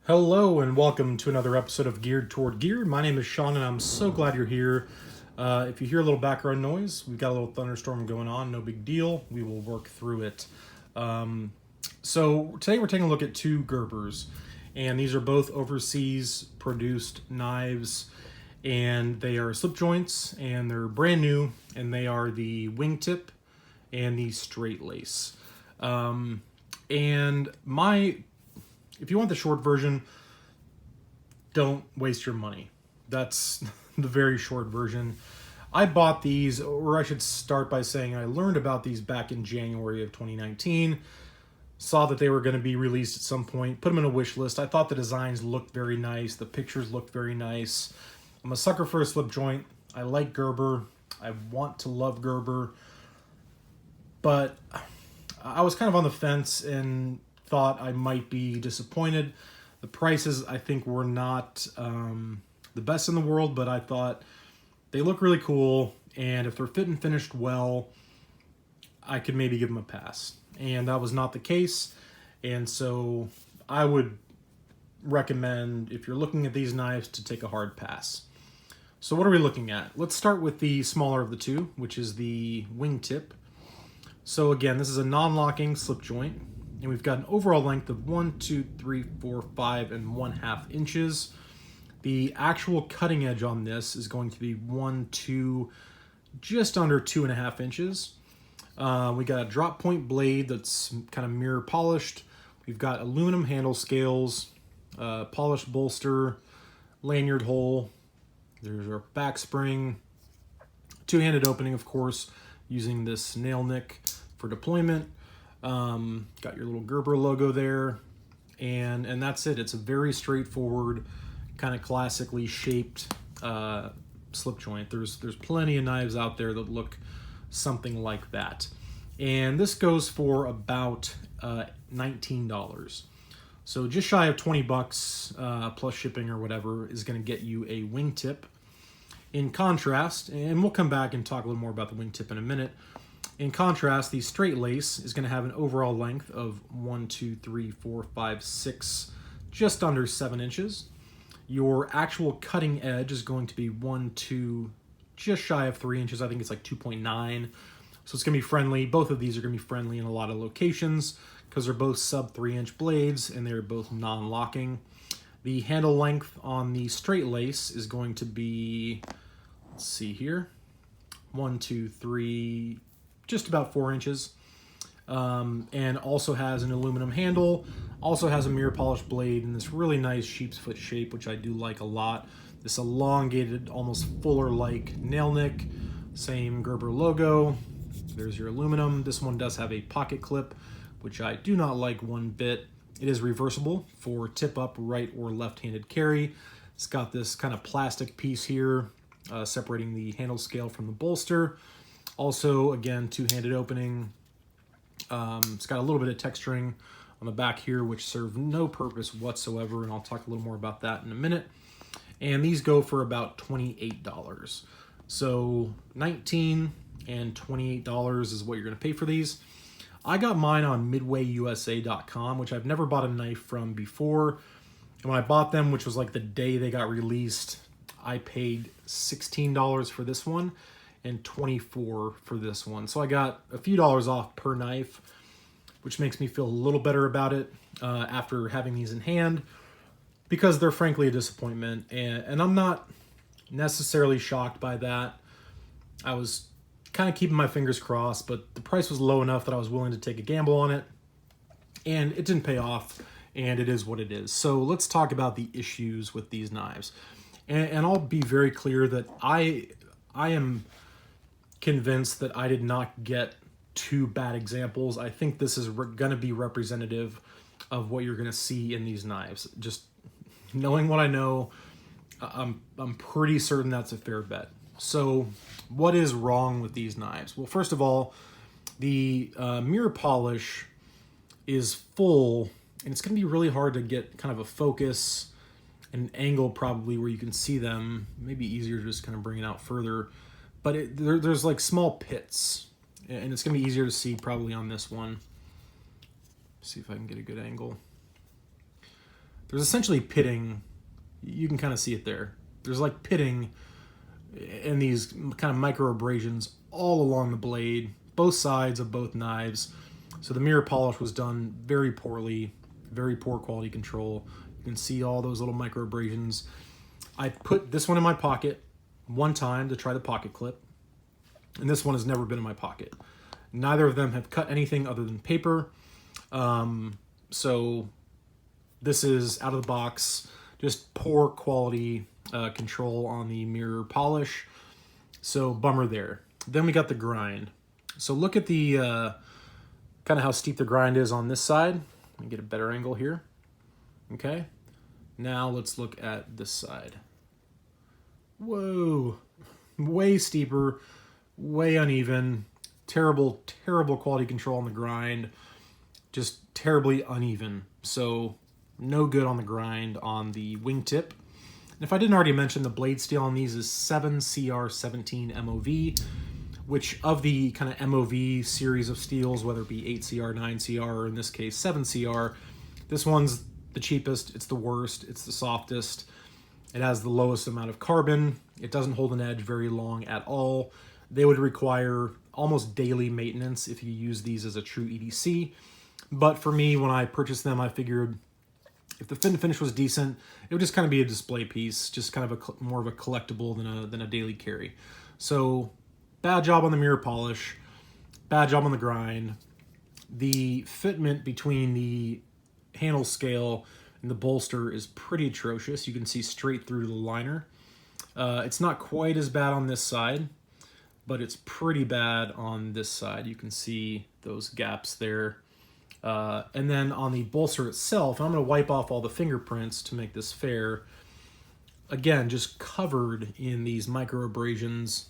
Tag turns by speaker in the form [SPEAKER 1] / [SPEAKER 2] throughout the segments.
[SPEAKER 1] Hello and welcome to another episode of Geared Toward Gear. My name is Sean and I'm so glad you're here. If you hear a little background noise, we've got a little thunderstorm going on, no big deal. We will work through it. So today we're taking a look at two Gerbers, and these are both overseas produced knives, and they are slip joints and they're brand new, and they are the Wingtip and the Straightlace. And if you want the short version, don't waste your money. That's the very short version. I bought these, or I should start by saying I learned about these back in January of 2019. Saw that they were going to be released at some point, put them in a wish list. I thought the designs looked very nice. The pictures looked very nice. I'm a sucker for a slip joint. I like Gerber. I want to love Gerber. But I was kind of on the fence and thought I might be disappointed. The prices, I think, were not the best in the world, but I thought they look really cool, and if they're fit and finished well, I could maybe give them a pass. And that was not the case, and so I would recommend, if you're looking at these knives, to take a hard pass. So what are we looking at? Let's start with the smaller of the two, which is the Wingtip. So again, this is a non-locking slip joint, and we've got an overall length of 1, 2, 3, 4, 5, and 1/2 inches. The actual cutting edge on this is going to be 1, 2, just under 2.5 inches. We got a drop point blade that's kind of mirror polished. We've got aluminum handle scales, polished bolster, lanyard hole. There's our back spring, two-handed opening, of course, using this nail nick for deployment. Got your little Gerber logo there, and that's it. It's a very straightforward, kind of classically shaped slip joint. There's plenty of knives out there that look something like that, and this goes for about $19. So just shy of $20 plus shipping or whatever is going to get you a Wingtip. In contrast, and we'll come back and talk a little more about the Wingtip in a minute. In contrast, the Straightlace is going to have an overall length of 1, 2, 3, 4, 5, 6, just under 7 inches. Your actual cutting edge is going to be 1, 2, just shy of 3 inches. I think it's like 2.9. So it's going to be friendly. Both of these are going to be friendly in a lot of locations because they're both sub 3-inch blades and they're both non-locking. The handle length on the Straightlace is going to be, let's see here, 1, 2, 3, just about 4 inches, and also has an aluminum handle, also has a mirror polished blade in this really nice sheep's foot shape, which I do like a lot. This elongated, almost fuller-like nail nick, same Gerber logo. There's your aluminum. This one does have a pocket clip, which I do not like one bit. It is reversible for tip-up right or left-handed carry. It's got this kind of plastic piece here separating the handle scale from the bolster. Also, again, two-handed opening. It's got a little bit of texturing on the back here, which serve no purpose whatsoever, and I'll talk a little more about that in a minute. And these go for about $28. So $19 and $28 is what you're going to pay for these. I got mine on midwayusa.com, which I've never bought a knife from before. And when I bought them, which was like the day they got released, I paid $16 for this one and $24 for this one. So I got a few dollars off per knife, which makes me feel a little better about it after having these in hand, because they're frankly a disappointment. And I'm not necessarily shocked by that. I was kind of keeping my fingers crossed, but the price was low enough that I was willing to take a gamble on it, and it didn't pay off, and it is what it is. So let's talk about the issues with these knives. And I'll be very clear that I am convinced that I did not get two bad examples. I think this is going to be representative of what you're going to see in these knives. Just knowing what I know, I'm pretty certain that's a fair bet. So what is wrong with these knives? Well, first of all, the mirror polish is full, and it's going to be really hard to get kind of a focus and an angle probably where you can see them. Maybe easier to just kind of bring it out further. But there's like small pits, and it's going to be easier to see probably on this one. See if I can get a good angle. there's essentially pitting. You can kind of see it there. There's like pitting and these kind of micro abrasions all along the blade, both sides of both knives. So the mirror polish was done very poorly, very poor quality control. You can see all those little micro abrasions. I put this one in my pocket one time to try the pocket clip, and this one has never been in my pocket. Neither of them have cut anything other than paper. So this is out of the box, just poor quality control on the mirror polish. So bummer there. Then we got the grind. So look at the kind of how steep the grind is on this side. Let me get a better angle here. Okay. Now let's look at this side. Whoa. Way steeper, way uneven. Terrible, terrible quality control on the grind. Just terribly uneven. So no good on the grind on the wingtip. And if I didn't already mention, the blade steel on these is 7CR17 MOV, which of the kind of MOV series of steels, whether it be 8CR, 9CR, or in this case 7CR, this one's the cheapest, it's the worst, it's the softest. It has the lowest amount of carbon. It doesn't hold an edge very long at all. They would require almost daily maintenance if you use these as a true EDC. But for me, when I purchased them, I figured if the fit and finish was decent, it would just kind of be a display piece, just kind of more of a collectible than a daily carry. So bad job on the mirror polish, bad job on the grind. The fitment between the handle scale and the bolster is pretty atrocious. You can see straight through the liner. It's not quite as bad on this side, but it's pretty bad on this side. You can see those gaps there. And then on the bolster itself, I'm going to wipe off all the fingerprints to make this fair. Again, just covered in these micro abrasions.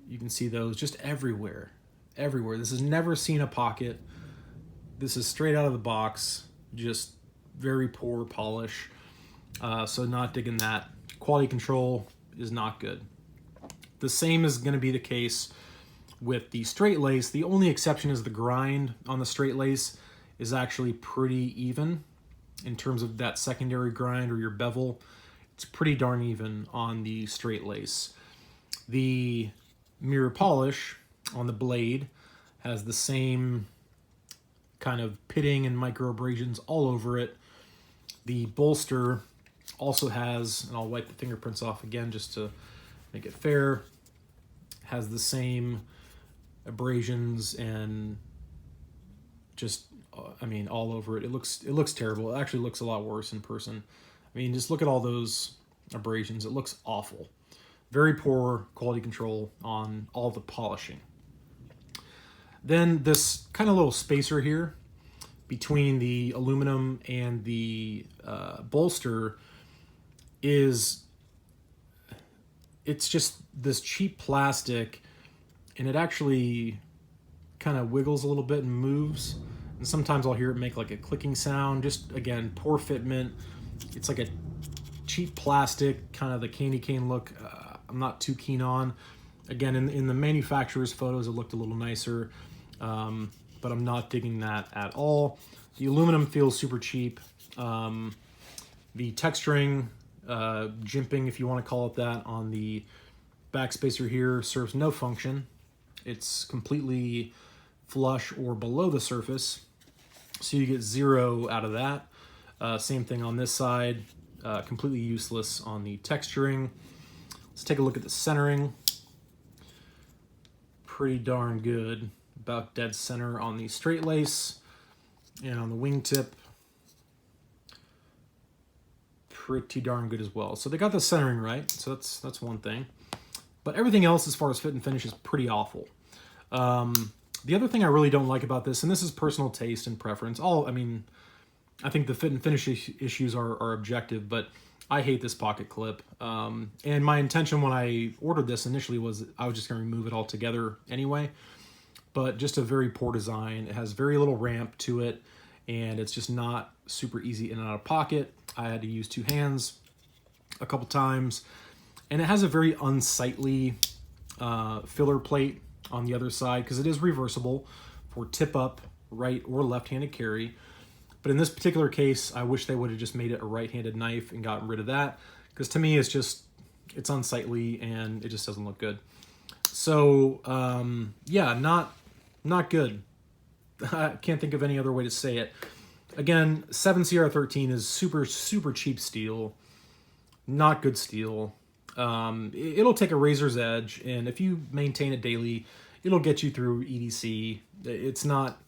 [SPEAKER 1] You can see those just everywhere, everywhere. This has never seen a pocket. This is straight out of the box, just very poor polish. So not digging that. Quality control is not good. The same is going to be the case with the Straightlace. The only exception is the grind on the Straightlace is actually pretty even in terms of that secondary grind or your bevel. It's pretty darn even on the Straightlace. The mirror polish on the blade has the same kind of pitting and micro abrasions all over it. The bolster also has, and I'll wipe the fingerprints off again just to make it fair, has the same abrasions and just, I mean, all over it. It looks terrible. It actually looks a lot worse in person. I mean, just look at all those abrasions. It looks awful. Very poor quality control on all the polishing. Then this kind of little spacer here between the aluminum and the bolster it's just this cheap plastic, and it actually kind of wiggles a little bit and moves. And sometimes I'll hear it make like a clicking sound. Just, again, poor fitment. It's like a cheap plastic, kind of the candy cane look. I'm not too keen on. Again, in the manufacturer's photos, it looked a little nicer, but I'm not digging that at all. The aluminum feels super cheap. The texturing, jimping, if you want to call it that, on the back spacer here serves no function. It's completely flush or below the surface, so you get 0 out of that. Same thing on this side, completely useless on the texturing. Let's take a look at the centering. Pretty darn good, about dead center on the Straightlace, and on the wingtip, pretty darn good as well. So they got the centering right, so that's one thing. But everything else as far as fit and finish is pretty awful. The other thing I really don't like about this, and this is personal taste and preference, I think the fit and finish issues are objective, but I hate this pocket clip. And my intention when I ordered this initially was I was just going to remove it altogether anyway. But just a very poor design. It has very little ramp to it, and it's just not super easy in and out of pocket. I had to use 2 hands a couple times. And it has a very unsightly filler plate on the other side because it is reversible for tip-up, right or left-handed carry. But in this particular case, I wish they would have just made it a right-handed knife and gotten rid of that, because to me it's unsightly and it just doesn't look good. So yeah, not good. I can't think of any other way to say it. Again, 7CR13 is super cheap steel, not good steel. It'll take a razor's edge, and if you maintain it daily, it'll get you through EDC. It's not,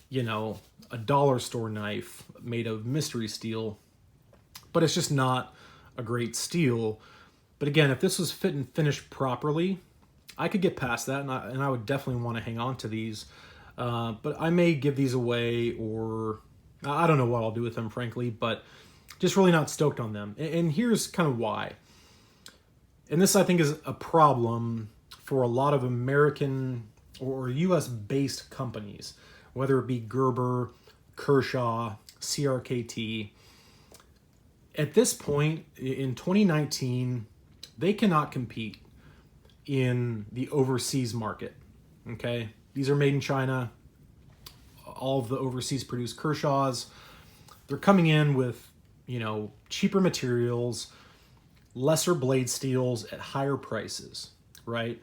[SPEAKER 1] you know, a dollar store knife made of mystery steel, but it's just not a great steel. But again, if this was fit and finished properly, I could get past that, and I would definitely want to hang on to these. But I may give these away, or I don't know what I'll do with them, frankly, but just really not stoked on them. And here's kind of why. And this, I think, is a problem for a lot of American or US-based companies, whether it be Gerber, Kershaw, CRKT. At this point, in 2019, they cannot compete in the overseas market, okay? These are made in China. All of the overseas produced Kershaws, they're coming in with, you know, cheaper materials, lesser blade steels at higher prices, right?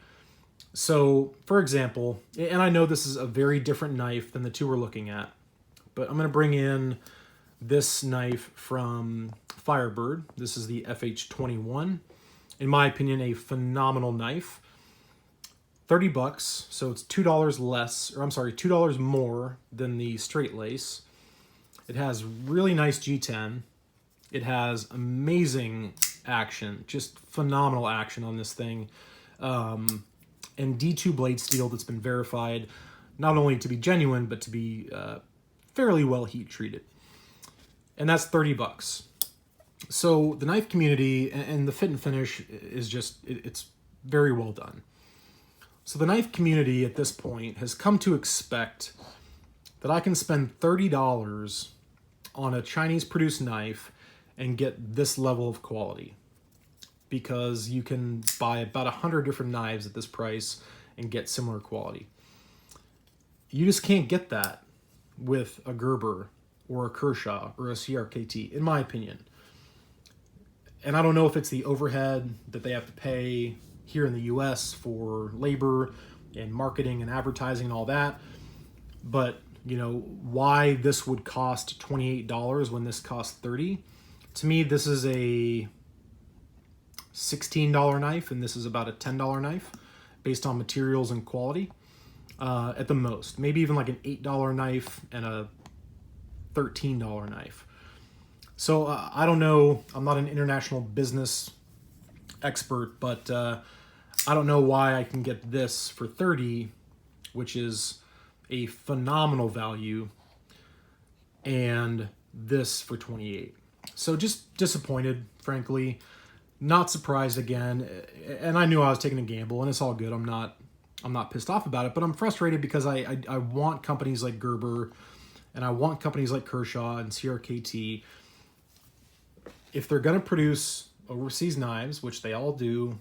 [SPEAKER 1] So, for example, and I know this is a very different knife than the two we're looking at, but I'm going to bring in this knife from Firebird. This is the FH21. In my opinion, a phenomenal knife. $30, so it's $2 less, or I'm sorry, $2 more than the Straightlace. It has really nice G10. It has amazing action, just phenomenal action on this thing. And D2 blade steel that's been verified, not only to be genuine, but to be fairly well heat treated. And that's $30. So the knife community and the fit and finish is just, it's very well done. So the knife community at this point has come to expect that I can spend $30 on a Chinese produced knife and get this level of quality, because you can buy about 100 different knives at this price and get similar quality. You just can't get that with a Gerber or a Kershaw or a CRKT, in my opinion. And I don't know if it's the overhead that they have to pay here in the US for labor and marketing and advertising and all that, but you know, why this would cost $28 when this costs $30. To me, this is a $16 knife, and this is about a $10 knife based on materials and quality at the most. Maybe even like an $8 knife and a $13 knife. So I don't know. I'm not an international business expert, but I don't know why I can get this for $30, which is a phenomenal value, and this for $28. So just disappointed, frankly. Not surprised again, and I knew I was taking a gamble, and it's all good. I'm not pissed off about it, but I'm frustrated because I want companies like Gerber, and I want companies like Kershaw and CRKT. If they're going to produce overseas knives, which they all do,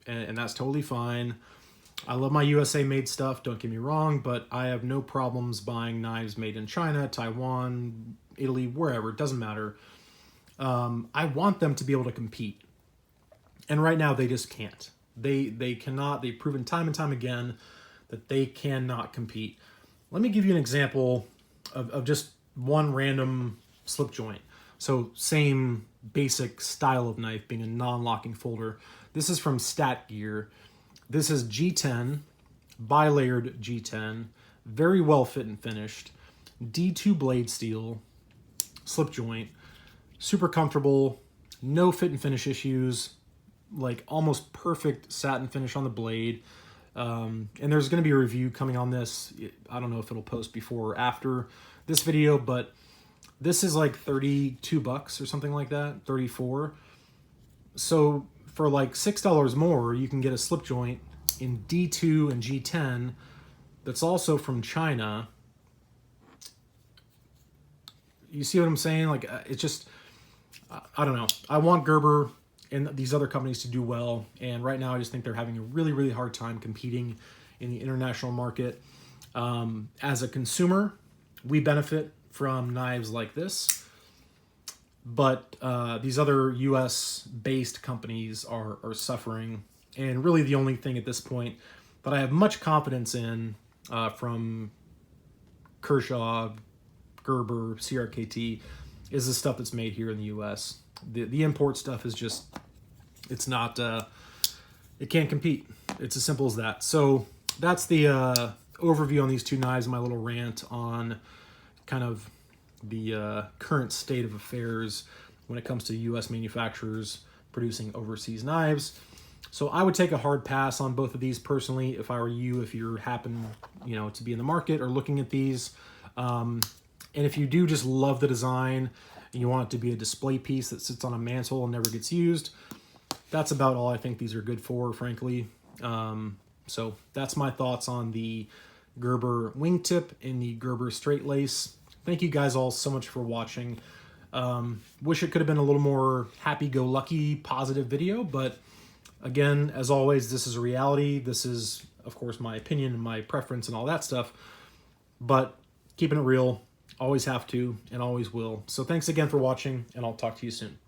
[SPEAKER 1] and that's totally fine. I love my USA made stuff, don't get me wrong, but I have no problems buying knives made in China, Taiwan, Italy, wherever, it doesn't matter. I want them to be able to compete. And right now they just can't. They cannot. They've proven time and time again that they cannot compete. Let me give you an example of just one random slip joint. So same basic style of knife, being a non-locking folder. This is from Stat Gear. This is G10, bilayered G10, very well fit and finished, D2 blade steel, slip joint, super comfortable, no fit and finish issues, like almost perfect satin finish on the blade. And there's going to be a review coming on this. I don't know if it'll post before or after this video, but this is like $32 or something like that, 34. So for like $6 more, you can get a slip joint in D2 and G10 that's also from China. You see what I'm saying? Like, it's just, I don't know. I want Gerber and these other companies to do well, and right now I just think they're having a really, really hard time competing in the international market. As a consumer, we benefit from knives like this. But these other US-based companies are suffering. And really the only thing at this point that I have much confidence in from Kershaw, Gerber, CRKT is the stuff that's made here in the US. The import stuff is just, it's not, it can't compete. It's as simple as that. So that's the overview on these two knives, my little rant on kind of the current state of affairs when it comes to US manufacturers producing overseas knives. So I would take a hard pass on both of these personally if I were you, if you happen, to be in the market or looking at these. And if you do just love the design and you want it to be a display piece that sits on a mantle and never gets used, that's about all I think these are good for, frankly. So that's my thoughts on the Gerber Wingtip and the Gerber Straightlace. Thank you guys all so much for watching. Wish it could have been a little more happy-go-lucky, positive video, but again, as always, this is a reality. This is, of course, my opinion and my preference and all that stuff, but keeping it real, always have to and always will. So thanks again for watching, and I'll talk to you soon.